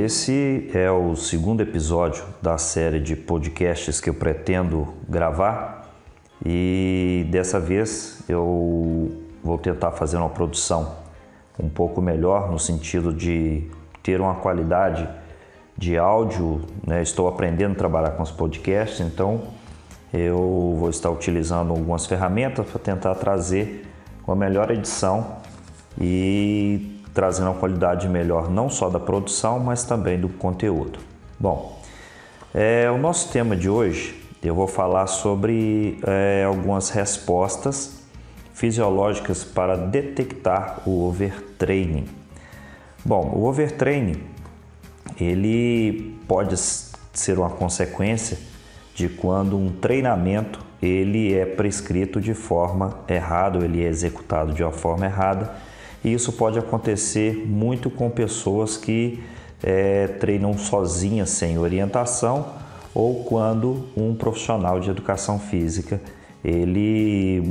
esse é o segundo episódio da série de podcasts que eu pretendo gravar e dessa vez eu vou tentar fazer uma produção um pouco melhor no sentido de ter uma qualidade de áudio, né? Estou aprendendo a trabalhar com os podcasts, então eu vou estar utilizando algumas ferramentas para tentar trazer uma melhor edição e trazendo uma qualidade melhor não só da produção, mas também do conteúdo. Bom, o nosso tema de hoje eu vou falar sobre algumas respostas fisiológicas para detectar o overtraining. Bom, o overtraining ele pode ser uma consequência de quando um treinamento ele é prescrito de forma errada, ou ele é executado de uma forma errada. E isso pode acontecer muito com pessoas que treinam sozinhas, sem orientação, ou quando um profissional de educação física ele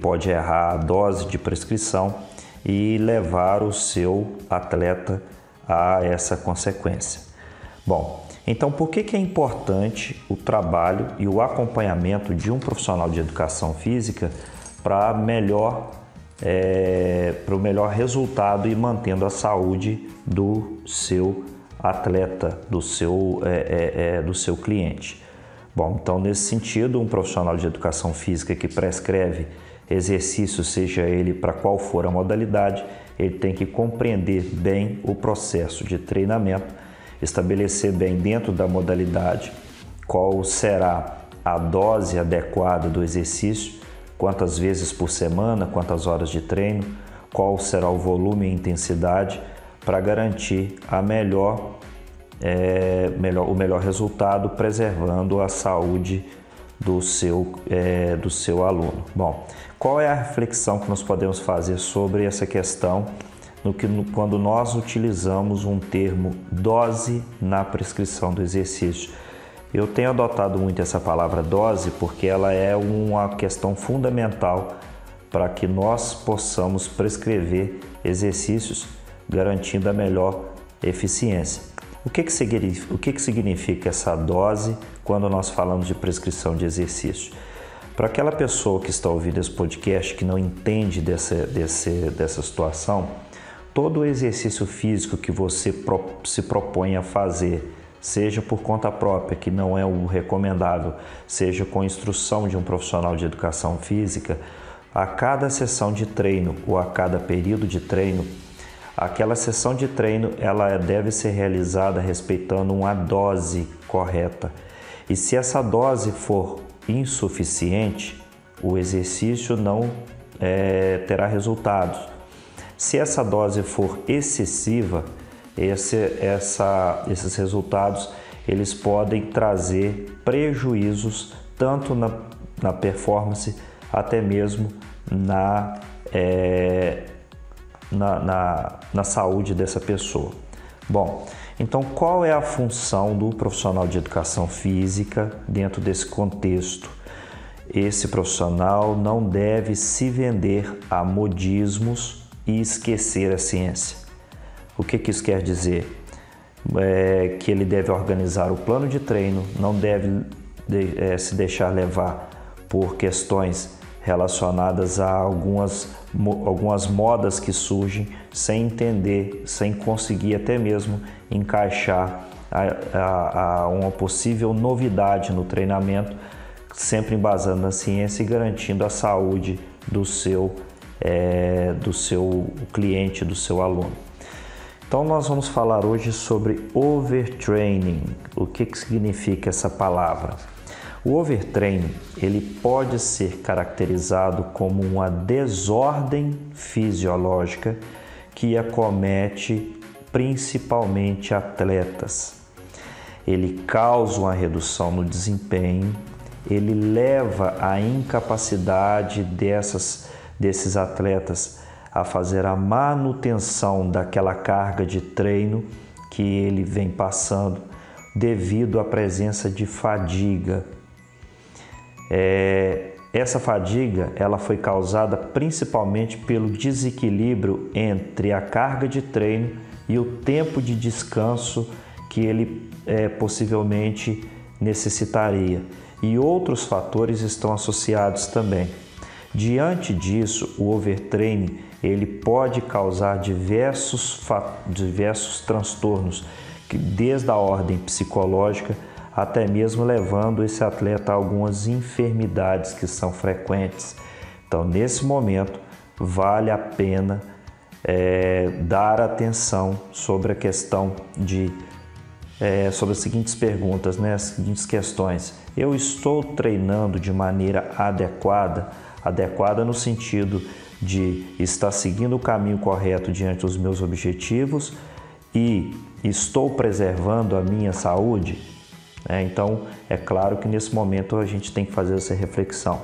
pode errar a dose de prescrição e levar o seu atleta a essa consequência. Bom, então por que é importante o trabalho e o acompanhamento de um profissional de educação física para o melhor resultado e mantendo a saúde do seu atleta, do seu cliente? Bom, então nesse sentido, um profissional de educação física que prescreve exercício, seja ele para qual for a modalidade, ele tem que compreender bem o processo de treinamento, estabelecer bem dentro da modalidade qual será a dose adequada do exercício, quantas vezes por semana, quantas horas de treino, qual será o volume e intensidade para garantir o melhor resultado, preservando a saúde do seu aluno. Bom, qual é a reflexão que nós podemos fazer sobre essa questão quando nós utilizamos um termo dose na prescrição do exercício? Eu tenho adotado muito essa palavra dose porque ela é uma questão fundamental para que nós possamos prescrever exercícios garantindo a melhor eficiência. O que significa essa dose quando nós falamos de prescrição de exercício? Para aquela pessoa que está ouvindo esse podcast que não entende dessa situação, todo exercício físico que você se propõe a fazer, seja por conta própria, que não é o recomendável, seja com instrução de um profissional de educação física, a cada sessão de treino ou a cada período de treino, aquela sessão de treino ela deve ser realizada respeitando uma dose correta. E se essa dose for insuficiente, o exercício não terá resultados. Se essa dose for excessiva, esses resultados eles podem trazer prejuízos tanto na performance, até mesmo na saúde dessa pessoa. Bom, então qual é a função do profissional de educação física dentro desse contexto? Esse profissional não deve se vender a modismos e esquecer a ciência. O que isso quer dizer? Que ele deve organizar o plano de treino, não deve se deixar levar por questões relacionadas a algumas modas que surgem sem entender, sem conseguir até mesmo encaixar uma possível novidade no treinamento, sempre embasando na ciência e garantindo a saúde do seu cliente, do seu aluno. Então nós vamos falar hoje sobre overtraining. O que significa essa palavra? O overtraining ele pode ser caracterizado como uma desordem fisiológica que acomete principalmente atletas. Ele causa uma redução no desempenho, ele leva à incapacidade desses atletas a fazer a manutenção daquela carga de treino que ele vem passando devido à presença de fadiga. Essa fadiga ela foi causada principalmente pelo desequilíbrio entre a carga de treino e o tempo de descanso que ele possivelmente necessitaria. E outros fatores estão associados também. Diante disso, o overtraining ele pode causar diversos transtornos, desde a ordem psicológica até mesmo levando esse atleta a algumas enfermidades que são frequentes. Então, nesse momento, vale a pena dar atenção sobre a questão sobre as seguintes perguntas, né? As seguintes questões. Eu estou treinando de maneira adequada? Adequada no sentido de estar seguindo o caminho correto diante dos meus objetivos e estou preservando a minha saúde? Então, é claro que nesse momento a gente tem que fazer essa reflexão.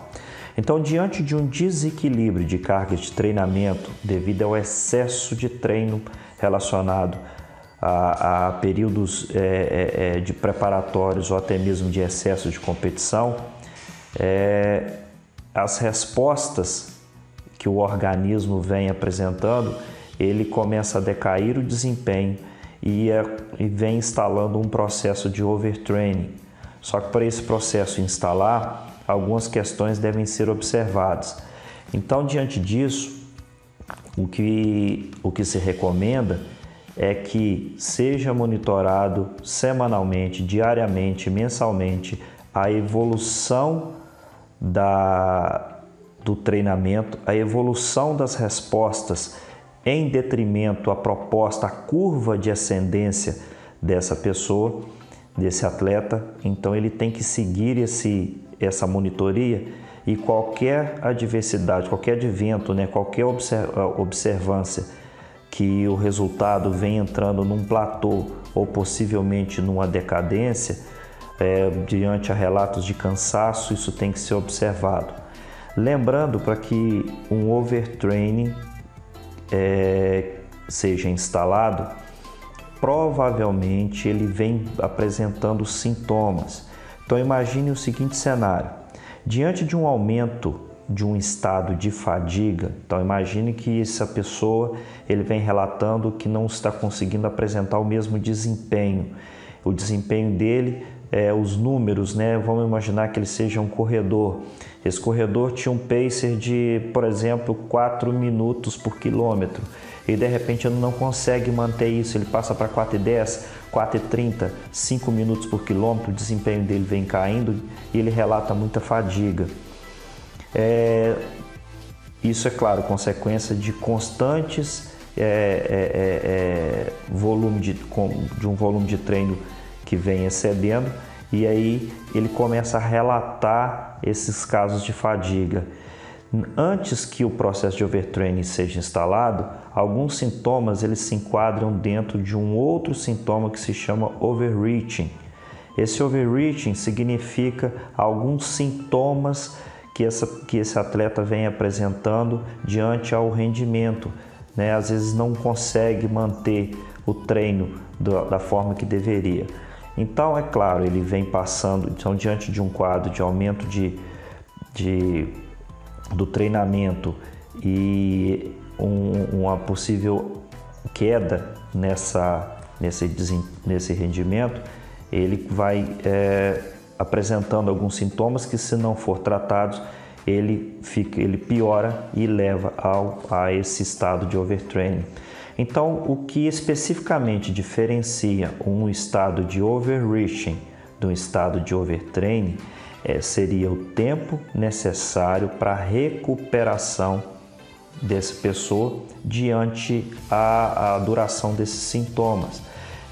Então, diante de um desequilíbrio de carga de treinamento devido ao excesso de treino relacionado a períodos de preparatórios ou até mesmo de excesso de competição, as respostas que o organismo vem apresentando, ele começa a decair o desempenho e vem instalando um processo de overtraining. Só que para esse processo instalar, algumas questões devem ser observadas. Então, diante disso, o que se recomenda é que seja monitorado semanalmente, diariamente, mensalmente a evolução do treinamento, a evolução das respostas em detrimento à proposta, à curva de ascendência dessa pessoa, desse atleta. Então ele tem que seguir essa monitoria e qualquer adversidade, qualquer advento, qualquer observância que o resultado vem entrando num platô ou possivelmente numa decadência, diante a relatos de cansaço, isso tem que ser observado. Lembrando, para que um overtraining seja instalado, provavelmente ele vem apresentando sintomas. Então imagine o seguinte cenário: diante de um aumento de um estado de fadiga, então imagine que essa pessoa ele vem relatando que não está conseguindo apresentar o mesmo desempenho. O desempenho dele, os números, vamos imaginar que ele seja um corredor. Esse corredor tinha um pacer de, por exemplo, 4 minutos por quilômetro e de repente ele não consegue manter isso, ele passa para 4:10, 4:30, 5 minutos por quilômetro, o desempenho dele vem caindo e ele relata muita fadiga. Isso é claro, consequência de constantes de um volume de treino que vem excedendo, e aí ele começa a relatar esses casos de fadiga. Antes que o processo de overtraining seja instalado, alguns sintomas eles se enquadram dentro de um outro sintoma que se chama overreaching. Esse overreaching significa alguns sintomas que esse atleta vem apresentando diante ao rendimento, às vezes não consegue manter o treino da forma que deveria. Então, é claro, ele vem passando, diante de um quadro de aumento do treinamento e uma possível queda nesse rendimento, ele vai apresentando alguns sintomas que, se não for tratados, ele piora e leva a esse estado de overtraining. Então, o que especificamente diferencia um estado de overreaching do estado de overtraining seria o tempo necessário para a recuperação dessa pessoa diante a duração desses sintomas.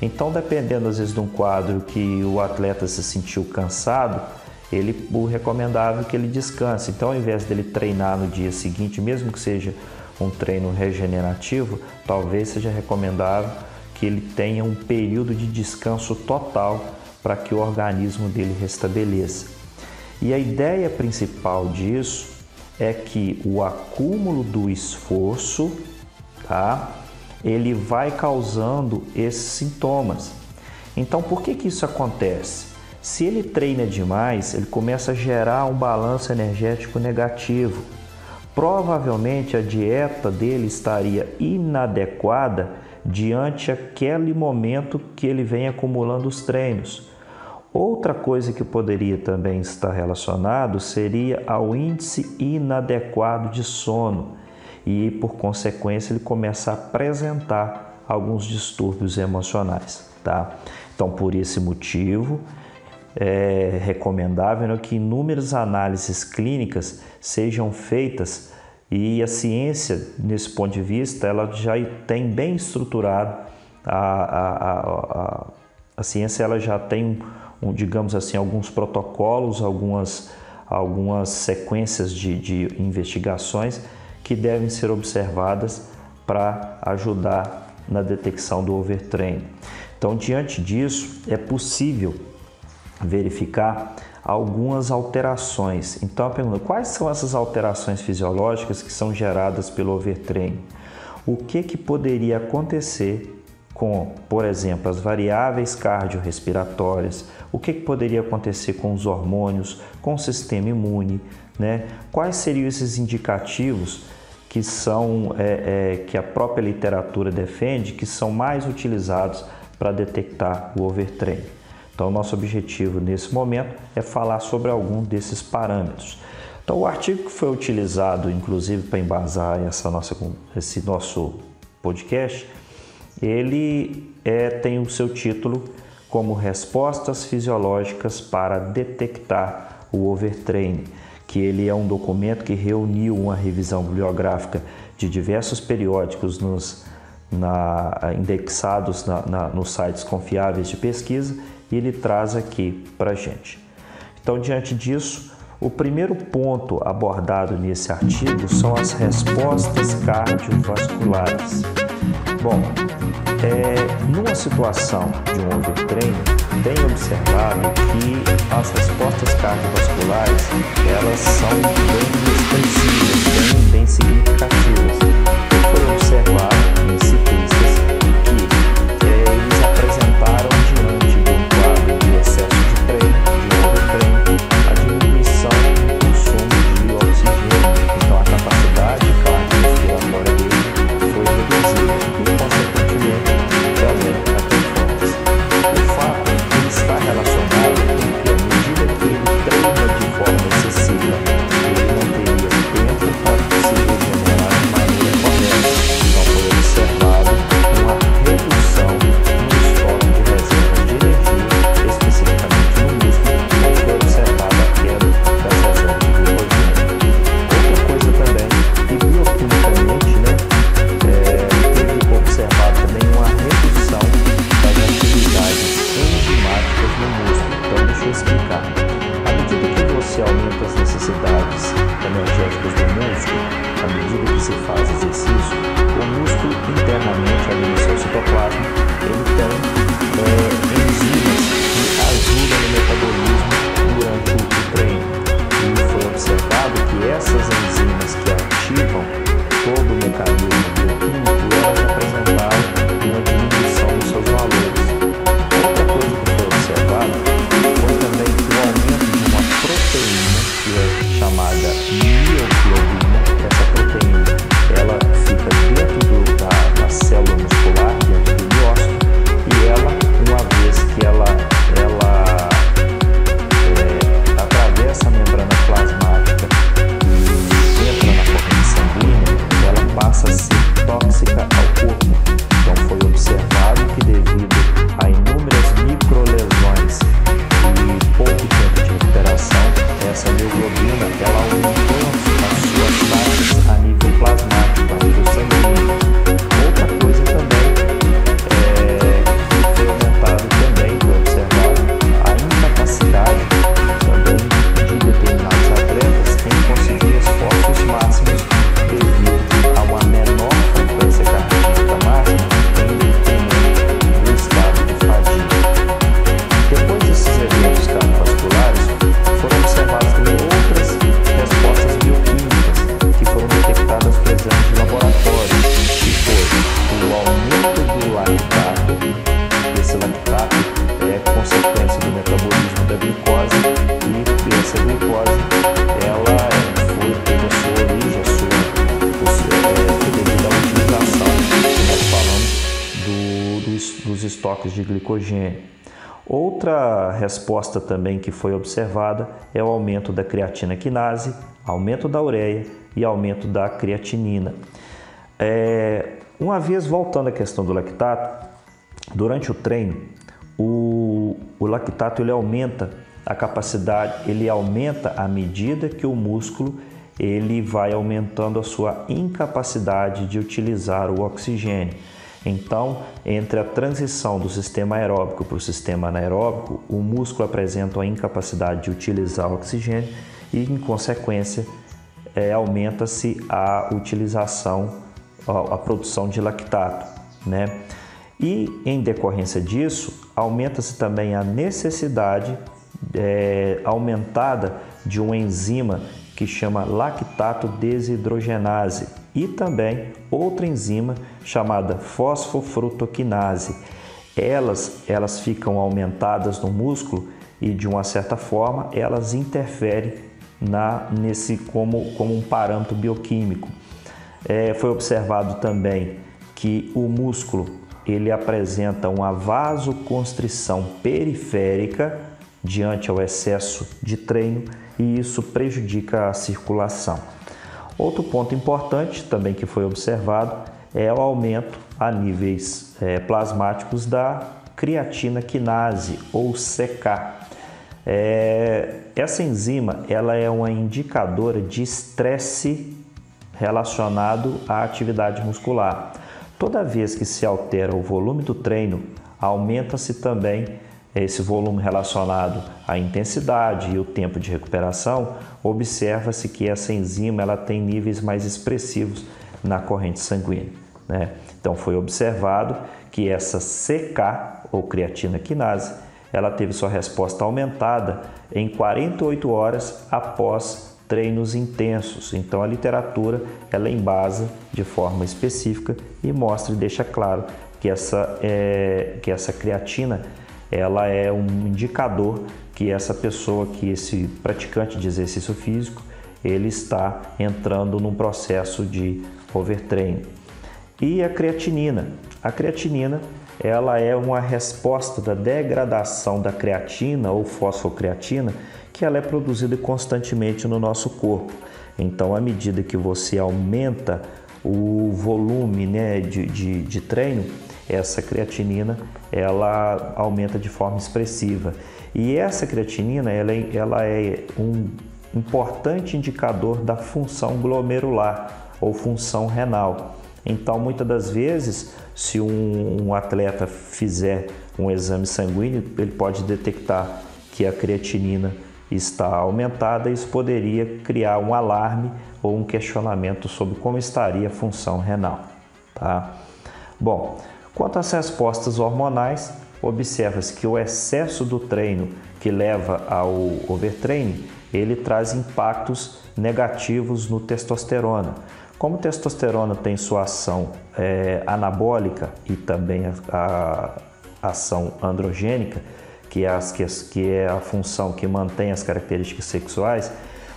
Então, dependendo às vezes de um quadro que o atleta se sentiu cansado, o recomendável é que ele descanse. Então, ao invés dele treinar no dia seguinte, mesmo que seja um treino regenerativo, talvez seja recomendável que ele tenha um período de descanso total para que o organismo dele restabeleça. E a ideia principal disso é que o acúmulo do esforço, ele vai causando esses sintomas. Então, por que isso acontece? Se ele treina demais, ele começa a gerar um balanço energético negativo. Provavelmente a dieta dele estaria inadequada diante aquele momento que ele vem acumulando os treinos. Outra coisa que poderia também estar relacionado seria ao índice inadequado de sono e, por consequência, ele começa a apresentar alguns distúrbios emocionais, tá? Então, por esse motivo, é recomendável que inúmeras análises clínicas sejam feitas e a ciência, nesse ponto de vista, ela já tem bem estruturado, a ciência ela já tem, digamos assim, alguns protocolos, algumas sequências de investigações que devem ser observadas para ajudar na detecção do overtraining. Então, diante disso, é possível verificar algumas alterações. Então, a pergunta: quais são essas alterações fisiológicas que são geradas pelo overtraining? O que poderia acontecer com, por exemplo, as variáveis cardiorrespiratórias? O que poderia acontecer com os hormônios, com o sistema imune, né? Quais seriam esses indicativos que são que a própria literatura defende, que são mais utilizados para detectar o overtraining? Então, nosso objetivo nesse momento é falar sobre algum desses parâmetros. Então, o artigo que foi utilizado, inclusive, para embasar esse nosso podcast, ele tem o seu título como Respostas Fisiológicas para Detectar o Overtraining, que ele é um documento que reuniu uma revisão bibliográfica de diversos periódicos indexados nos sites confiáveis de pesquisa, e ele traz aqui para a gente. Então, diante disso, o primeiro ponto abordado nesse artigo são as respostas cardiovasculares. Bom, numa situação de um overtraining, tem observado que as respostas cardiovasculares elas são bem expressivas, bem significativas. Foi observado em cientistas que eles apresentaram diante de um quadro de excesso de treino, de overtraining, a diminuição do consumo de oxigênio. Então, a capacidade cardiorrespiratória dele foi reduzida e, consequentemente, também a performance. O fato de ele estar relacionado com que, à medida que ele treina de forma excessiva, ele não teria tempo para se regenerar de maneira correta. Então, foi observado estoques de glicogênio. Outra resposta também que foi observada é o aumento da creatina quinase, aumento da ureia e aumento da creatinina. Uma vez voltando à questão do lactato, durante o treino, o lactato ele aumenta a capacidade, ele aumenta à medida que o músculo ele vai aumentando a sua incapacidade de utilizar o oxigênio. Então, entre a transição do sistema aeróbico para o sistema anaeróbico, o músculo apresenta a incapacidade de utilizar o oxigênio e, em consequência, aumenta-se a utilização, a produção de lactato, né? E, em decorrência disso, aumenta-se também a necessidade aumentada de uma enzima que chama lactato desidrogenase e também outra enzima chamada fosfofrutoquinase. Elas ficam aumentadas no músculo e, de uma certa forma, elas interferem como um parâmetro bioquímico. Foi observado também que o músculo ele apresenta uma vasoconstrição periférica diante ao excesso de treino e isso prejudica a circulação. Outro ponto importante também que foi observado é o aumento a níveis plasmáticos da creatina quinase ou CK. Essa enzima ela é uma indicadora de estresse relacionado à atividade muscular. Toda vez que se altera o volume do treino, aumenta-se também esse volume relacionado à intensidade e o tempo de recuperação. Observa-se que essa enzima ela tem níveis mais expressivos na corrente sanguínea, né? Então foi observado que essa CK ou creatina quinase ela teve sua resposta aumentada em 48 horas após treinos intensos. Então a literatura ela embasa de forma específica e mostra e deixa claro que essa creatina ela é um indicador que essa pessoa, que esse praticante de exercício físico, ele está entrando num processo de overtraining. E a creatinina? A creatinina ela é uma resposta da degradação da creatina ou fosfocreatina que ela é produzida constantemente no nosso corpo. Então, à medida que você aumenta o volume, né, de treino, essa creatinina ela aumenta de forma expressiva. E essa creatinina ela é um importante indicador da função glomerular ou função renal. Então, muitas das vezes, se um atleta fizer um exame sanguíneo, ele pode detectar que a creatinina está aumentada e isso poderia criar um alarme ou um questionamento sobre como estaria a função renal, tá? Bom, quanto às respostas hormonais, observa-se que o excesso do treino que leva ao overtraining, ele traz impactos negativos no testosterona. Como a testosterona tem sua ação anabólica e também a ação androgênica, que é a função que mantém as características sexuais,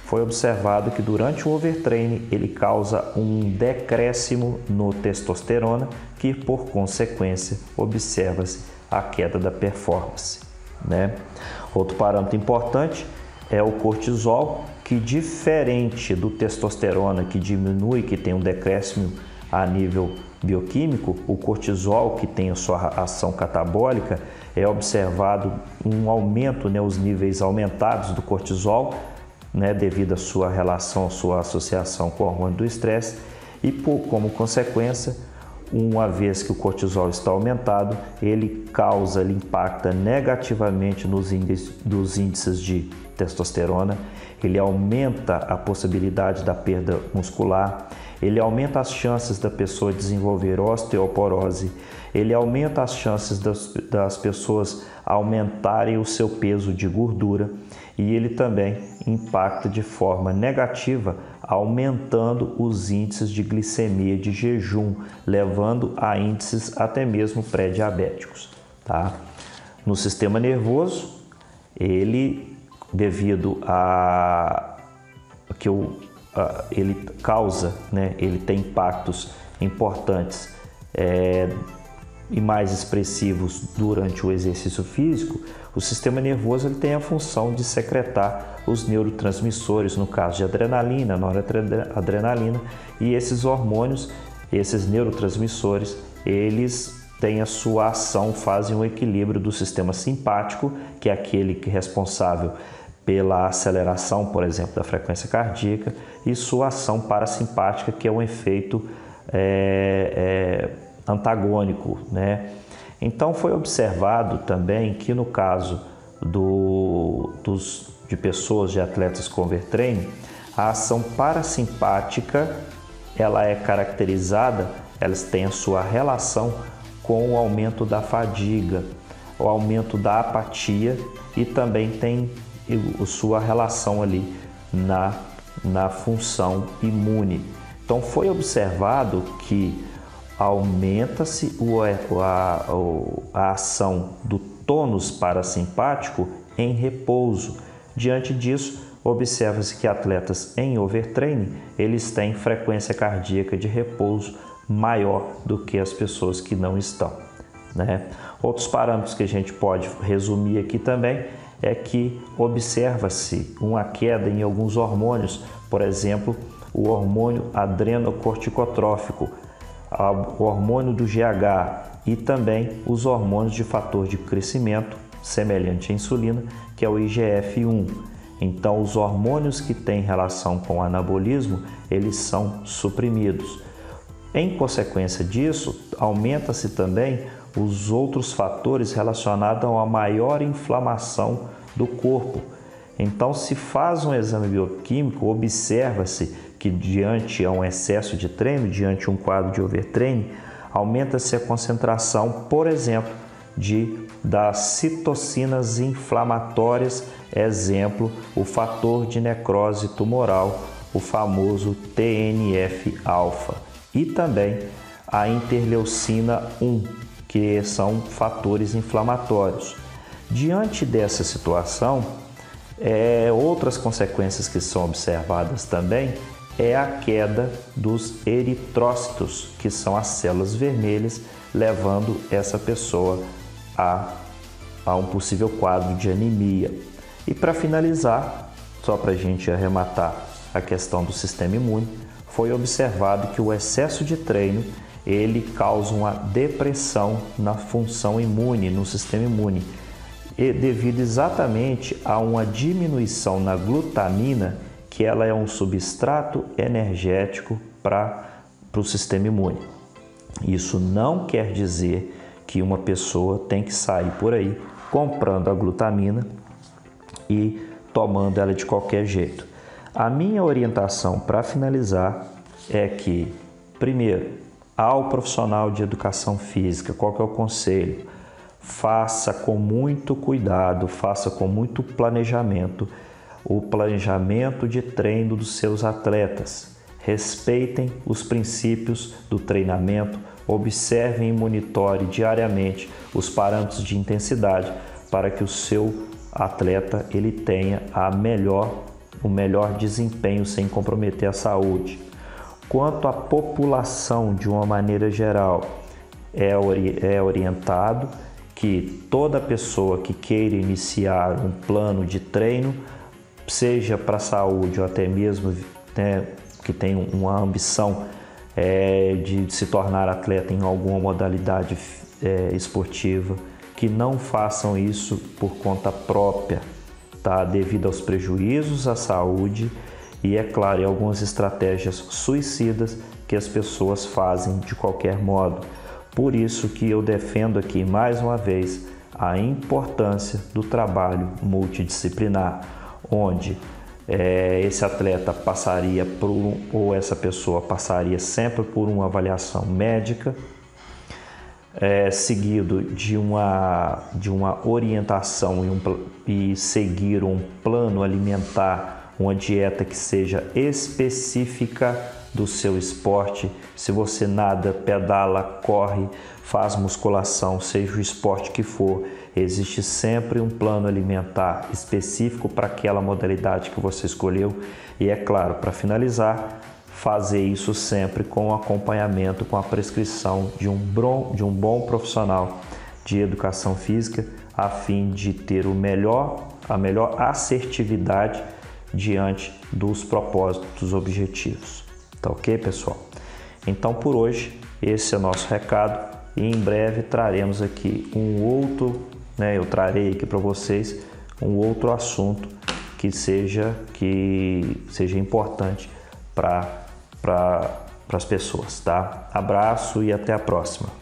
foi observado que durante o overtraining ele causa um decréscimo no testosterona, que por consequência observa-se a queda da performance, né? Outro parâmetro importante é o cortisol, que diferente do testosterona que diminui, que tem um decréscimo a nível bioquímico, o cortisol, que tem a sua ação catabólica, é observado um aumento, né, os níveis aumentados do cortisol, né, devido à sua relação, à sua associação com o hormônio do estresse e, como consequência, uma vez que o cortisol está aumentado, ele impacta negativamente nos índices de testosterona, ele aumenta a possibilidade da perda muscular, ele aumenta as chances da pessoa desenvolver osteoporose, ele aumenta as chances das pessoas aumentarem o seu peso de gordura e ele também impacta de forma negativa, aumentando os índices de glicemia de jejum, levando a índices até mesmo pré-diabéticos, tá? No sistema nervoso, ele, devido a que ele causa, né, ele tem impactos importantes e mais expressivos durante o exercício físico, o sistema nervoso ele tem a função de secretar os neurotransmissores, no caso de adrenalina, noradrenalina, e esses hormônios, esses neurotransmissores, eles têm a sua ação, fazem um equilíbrio do sistema simpático, que é aquele que é responsável pela aceleração, por exemplo, da frequência cardíaca, e sua ação parasimpática, que é um efeito antagônico, né? Então foi observado também que no caso de pessoas, de atletas com overtraining, a ação parasimpática ela é caracterizada, elas têm a sua relação com o aumento da fadiga, o aumento da apatia e também tem a sua relação ali na função imune. Então foi observado que aumenta-se a ação do tônus parasimpático em repouso. Diante disso, observa-se que atletas em overtraining, eles têm frequência cardíaca de repouso maior do que as pessoas que não estão, né? Outros parâmetros que a gente pode resumir aqui também é que observa-se uma queda em alguns hormônios, por exemplo, o hormônio adrenocorticotrófico, o hormônio do GH e também os hormônios de fator de crescimento, semelhante à insulina, que é o IGF-1. Então, os hormônios que têm relação com o anabolismo, eles são suprimidos. Em consequência disso, aumenta-se também os outros fatores relacionados a uma maior inflamação do corpo. Então, se faz um exame bioquímico, observa-se que diante a um excesso de treino, diante um quadro de overtraining, aumenta-se a concentração, por exemplo, das citocinas inflamatórias, exemplo, o fator de necrose tumoral, o famoso TNF-alfa, e também a interleucina 1, que são fatores inflamatórios. Diante dessa situação, outras consequências que são observadas também é a queda dos eritrócitos, que são as células vermelhas, levando essa pessoa a um possível quadro de anemia. E para finalizar, só para a gente arrematar a questão do sistema imune, foi observado que o excesso de treino ele causa uma depressão na função imune, no sistema imune, e devido exatamente a uma diminuição na glutamina, que ela é um substrato energético para o sistema imune. Isso não quer dizer que uma pessoa tem que sair por aí comprando a glutamina e tomando ela de qualquer jeito. A minha orientação para finalizar é que, primeiro, ao profissional de educação física, qual que é o conselho? Faça com muito cuidado, faça com muito planejamento o planejamento de treino dos seus atletas. Respeitem os princípios do treinamento, observem e monitore diariamente os parâmetros de intensidade para que o seu atleta ele tenha o melhor desempenho sem comprometer a saúde. Quanto à população, de uma maneira geral, é orientado que toda pessoa que queira iniciar um plano de treino, seja para a saúde ou até mesmo que tem uma ambição de se tornar atleta em alguma modalidade esportiva, que não façam isso por conta própria, tá? Devido aos prejuízos à saúde e, é claro, algumas estratégias suicidas que as pessoas fazem de qualquer modo. Por isso que eu defendo aqui mais uma vez a importância do trabalho multidisciplinar, onde esse atleta passaria ou essa pessoa passaria sempre por uma avaliação médica, seguido de uma orientação e seguir um plano alimentar, uma dieta que seja específica do seu esporte. Se você nada, pedala, corre, faz musculação, seja o esporte que for, existe sempre um plano alimentar específico para aquela modalidade que você escolheu. E é claro, para finalizar, fazer isso sempre com o acompanhamento, com a prescrição de um bom profissional de educação física, a fim de ter a melhor assertividade diante dos propósitos, dos objetivos. Tá ok, pessoal? Então, por hoje, esse é o nosso recado e em breve traremos aqui eu trarei aqui para vocês um outro assunto que seja importante para as pessoas, tá? Abraço e até a próxima.